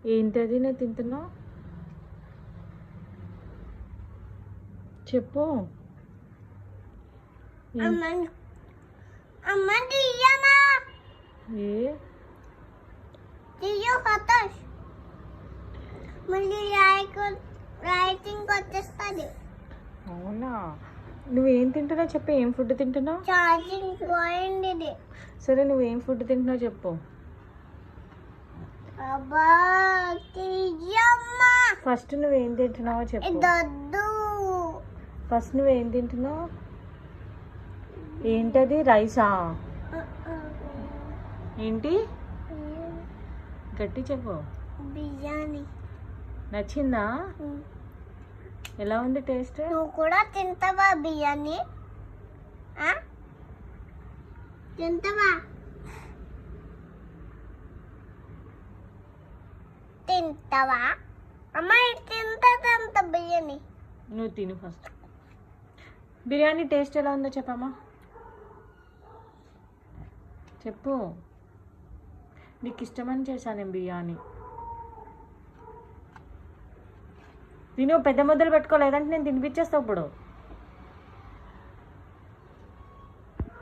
ఏంటది నేను తింటున్నావు? చెప్పు. ఏ అవునా? నువ్వేం తింటున్నావు చెప్పు. ఏం ఫుడ్ తింటున్నావు? సరే నువ్వేం ఫుడ్ తింటున్నావు చెప్పు. ఫస్ట్ నువ్వేం తింటున్నావో చెప్పు. ఫస్ట్ నువ్వేం తింటున్నావు? ఏంటది? రైసా? ఏంటి గట్టి చెప్పు. బిర్యానీ. నచ్చిందా? ఎలా ఉంది టేస్ట్? నువ్వు కూడా తింటావా బిర్యానీ? తింటావా? తింటావా? అమ్మాయి తింటదంత బిర్యానీ. నువ్వు తిను ఫస్ట్. బిర్యానీ టేస్ట్ ఎలా ఉందో చెప్పమ్మా. చెప్పు. నీకు ఇష్టమని చేశాను నేను బిర్యానీ. తిను. పెద్ద ముద్దలు పెట్టుకోలేదంటే నేను తినిపించేస్తా ఇప్పుడు.